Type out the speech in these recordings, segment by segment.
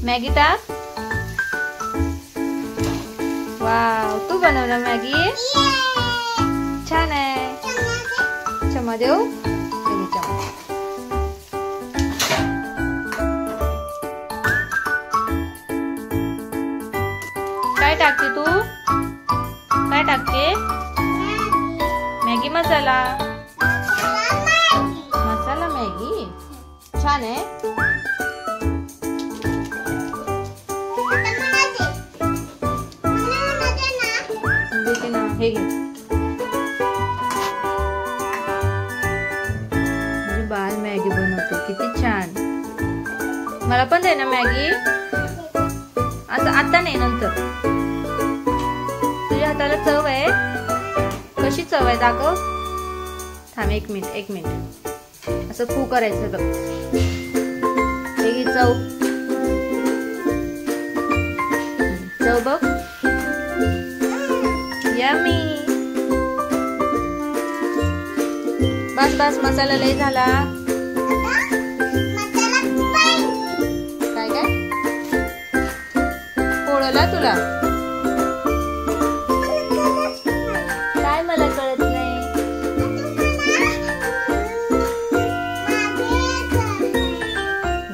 Maggi टाक. Wow, तू बनवलं Maggi. छान आहे. चम्मच देऊ. काय टाकते तू? काय टाकते? मॅगी मसाला. मसाला मॅगी छान आहे. देते ना, हे घे. माझी बाल मॅगी बनवते, किती छान. मला पण दे ना मॅगी. असं आता नाही, नंतर. तुझ्या हाताला चव आहे. कशी चव आहे दाखव. थांब, एक मिनिट. असं फू करायचं बघ. हे घे चव. चव बघ. यम्मी. बस बस, मसाला लय झाला. काय काय पोळला तुला? काय मला कळत नाही.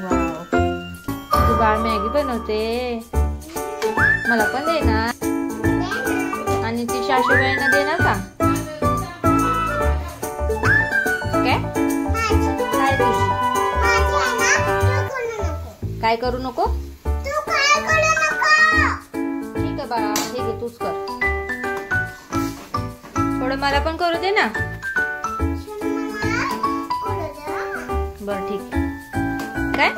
वाव, तू बाळ मॅगी बनवते. मला पण दे ना. आणि ती सासूबाईंना देणार का? काय काय तुझी? काय करू नको? ठीक आहे बाळा, हे घे, तूच कर. थोडं मला पण करू दे ना. बर, ठीक. काय?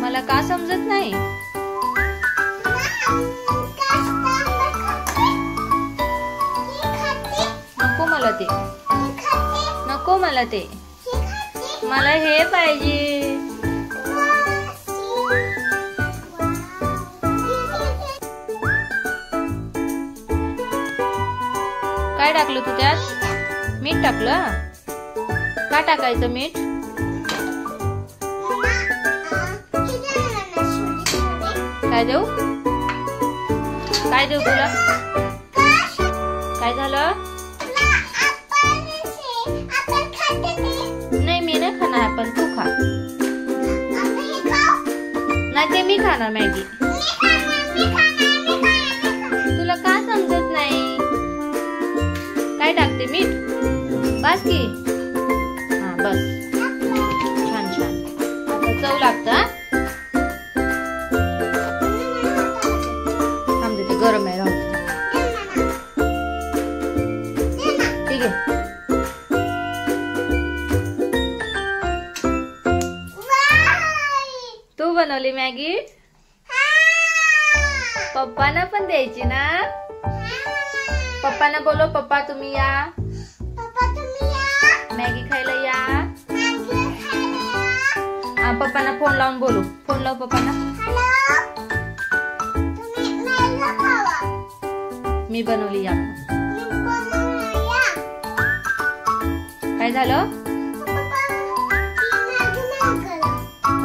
मला का समजत नाही? नको मला ते. नको मला ते. मला हे पाहिजे. काय टाकलं तू त्यात? मीठ टाकलं. का टाकायचं मीठ? काय देऊ? काय देऊ तुला? काय झालं? नाही, मी नाही खाणार ऍपल. तू खा. नाही, ते मी खाणार मॅगी. तुला का समजत नाही? काय टाकते? मीठ. बस की. हा, बस. छान छान. आता चव लागतं. थांब, देते. गरम आहे, राहू. ठीक आहे. तू बनवली मॅगी? पप्पांना पण द्यायची ना. पप्पांना बोलो, पप्पा तुम्ही या. मॅगी खायला या. हा, पप्पांना फोन लावून बोलू. फोन लाव पप्पांना. मी बनवली या. काय झालं?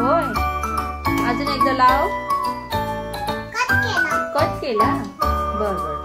होय, अजून एकदा लाव. कट केला. बर बर.